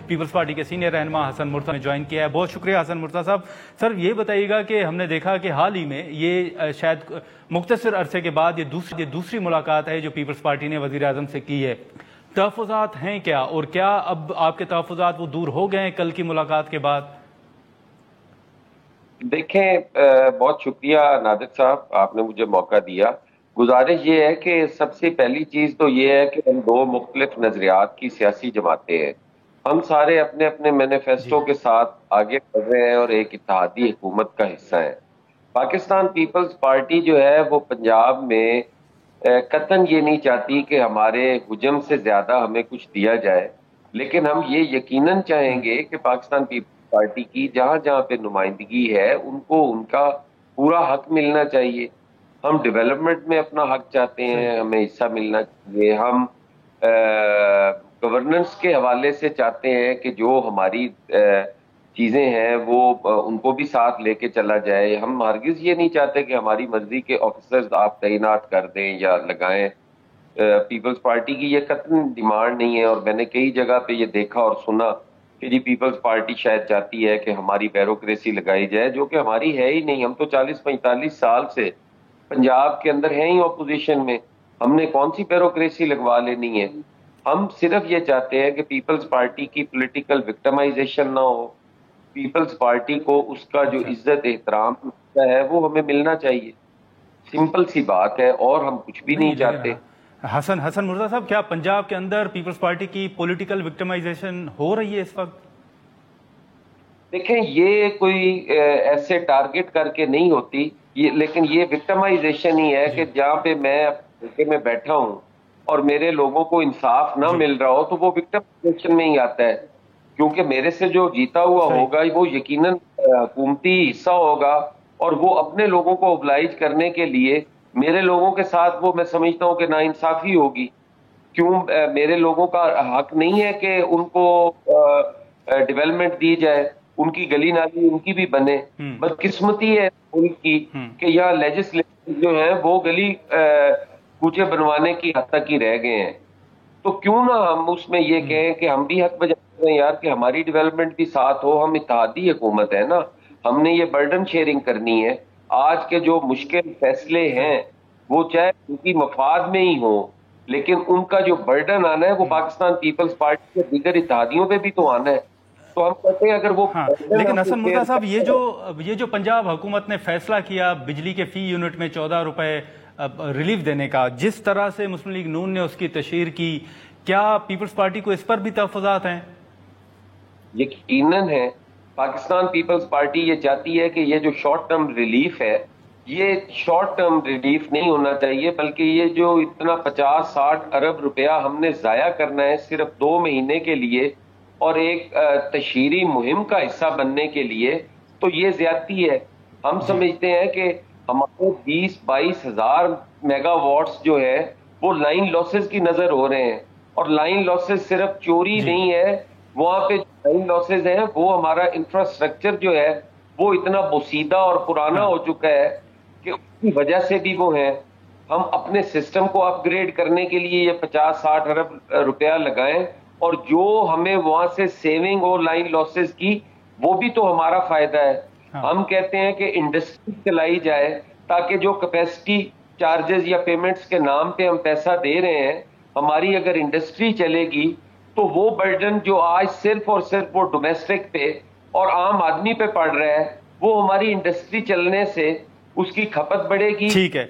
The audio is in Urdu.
پیپلز پارٹی کے سینئر رہنما حسن مرتضیٰ نے جوائن کیا ہے. بہت شکریہ حسن مرتضیٰ صاحب. سر یہ بتائیے گا کہ ہم نے دیکھا کہ حال ہی میں یہ شاید مختصر عرصے کے بعد یہ دوسری ملاقات ہے جو پیپلز پارٹی نے وزیر اعظم سے کی ہے. تحفظات ہیں کیا، اور کیا اب آپ کے تحفظات وہ دور ہو گئے ہیں کل کی ملاقات کے بعد؟ دیکھیں، بہت شکریہ نادر صاحب، آپ نے مجھے موقع دیا. گزارش یہ ہے کہ سب سے پہلی چیز تو یہ ہے کہ ہم دو مختلف نظریات کی سیاسی جماعتیں ہیں. ہم سارے اپنے اپنے مینیفیسٹو کے ساتھ آگے بڑھ رہے ہیں اور ایک اتحادی حکومت کا حصہ ہیں. پاکستان پیپلز پارٹی جو ہے وہ پنجاب میں قطعاً یہ نہیں چاہتی کہ ہمارے حجم سے زیادہ ہمیں کچھ دیا جائے، لیکن ہم یہ یقیناً چاہیں گے کہ پاکستان پیپلز پارٹی کی جہاں جہاں پہ نمائندگی ہے ان کو ان کا پورا حق ملنا چاہیے. ہم ڈیولپمنٹ میں اپنا حق چاہتے ہیں، ہمیں حصہ ملنا چاہیے. ہم گورننس کے حوالے سے چاہتے ہیں کہ جو ہماری چیزیں ہیں وہ ان کو بھی ساتھ لے کے چلا جائے. ہم ہرگز یہ نہیں چاہتے کہ ہماری مرضی کے آفیسرز آپ تعینات کر دیں یا لگائیں. پیپلز پارٹی کی یہ قطعاً ڈیمانڈ نہیں ہے، اور میں نے کئی جگہ پہ یہ دیکھا اور سنا کہ جی پیپلز پارٹی شاید چاہتی ہے کہ ہماری بیوروکریسی لگائی جائے، جو کہ ہماری ہے ہی نہیں. ہم تو 40-45 سال سے پنجاب کے اندر ہیں ہی اپوزیشن میں، ہم نے کون سی بیوروکریسی لگوا لینی ہے. ہم صرف یہ چاہتے ہیں کہ پیپلز پارٹی کی پولیٹیکل وکٹمائزیشن نہ ہو. پیپلز پارٹی کو اس کا جو عزت احترام ہے وہ ہمیں ملنا چاہیے. سمپل سی بات ہے، اور ہم کچھ بھی نہیں چاہتے. حسن مرتضیٰ صاحب، کیا پنجاب کے اندر پیپلز پارٹی کی پولیٹیکل وکٹمائزیشن ہو رہی ہے اس وقت؟ دیکھیں، یہ کوئی ایسے ٹارگٹ کر کے نہیں ہوتی، لیکن یہ وکٹمائزیشن ہی ہے کہ جہاں پہ میں بیٹھا ہوں اور میرے لوگوں کو انصاف نہ مل رہا ہو تو وہ وکٹمائزیشن میں ہی آتا ہے. کیونکہ میرے سے جو جیتا ہوا ہوگا وہ یقیناً حکومتی حصہ ہوگا، اور وہ اپنے لوگوں کو اوبلائج کرنے کے لیے میرے لوگوں کے ساتھ وہ میں سمجھتا ہوں کہ ناانصافی ہوگی. کیوں میرے لوگوں کا حق نہیں ہے کہ ان کو ڈیولپمنٹ دی جائے، ان کی گلی نالی ان کی بھی بنے؟ بدقسمتی ہے ان کی کہ یہاں لیجسلیٹر جو ہیں وہ گلی کوچے بنوانے کی حد تک ہی رہ گئے ہیں. تو کیوں نہ ہم اس میں یہ کہیں کہ ہم بھی حق بجاتے ہیں یار، کہ ہماری ڈیولپمنٹ بھی ساتھ ہو. ہم اتحادی حکومت ہے نا، ہم نے یہ برڈن شیئرنگ کرنی ہے. آج کے جو مشکل فیصلے ہیں وہ چاہے ان کی مفاد میں ہی ہوں، لیکن ان کا جو برڈن آنا ہے وہ پاکستان پیپلز پارٹی کے دیگر اتحادیوں پہ بھی تو آنا ہے. تو ہم کہتے ہیں اگر وہ لیکن حسن مرتضیٰ صاحب، یہ جو پنجاب حکومت نے فیصلہ کیا بجلی کے فی یونٹ میں 14 روپے ریلیف دینے کا، جس طرح سے مسلم لیگ نون نے اس کی تشہیر کی، کیا پیپلز پارٹی کو اس پر بھی تحفظات ہیں؟ یقیناً ہے. پاکستان پیپلز پارٹی یہ چاہتی ہے کہ یہ جو شارٹ ٹرم ریلیف ہے یہ شارٹ ٹرم ریلیف نہیں ہونا چاہیے، بلکہ یہ جو اتنا 50-60 ارب روپیہ ہم نے ضائع کرنا ہے صرف 2 مہینے کے لیے اور ایک تشہیری مہم کا حصہ بننے کے لیے، تو یہ زیادتی ہے. ہم سمجھتے ہیں کہ ہمارے 20-22 ہزار میگا واٹس جو ہے وہ لائن لاسز کی نظر ہو رہے ہیں. اور لائن لاسز صرف چوری نہیں ہے، وہاں پہ لائن لاسز ہیں وہ ہمارا انفراسٹرکچر جو ہے وہ اتنا بوسیدہ اور پرانا ہو چکا ہے کہ اس کی وجہ سے بھی وہ ہیں. ہم اپنے سسٹم کو اپ گریڈ کرنے کے لیے یہ 50-60 ارب روپیہ لگائیں، اور جو ہمیں وہاں سے سیونگ اور لائن لاسز کی وہ بھی تو ہمارا فائدہ ہے. ہم کہتے ہیں کہ انڈسٹری چلائی جائے تاکہ جو کیپیسٹی چارجز یا پیمنٹس کے نام پہ ہم پیسہ دے رہے ہیں، ہماری اگر انڈسٹری چلے گی تو وہ برڈن جو آج صرف اور صرف وہ ڈومیسٹک پہ اور عام آدمی پہ پڑ رہا ہے، وہ ہماری انڈسٹری چلنے سے اس کی کھپت بڑھے گی. ٹھیک ہے.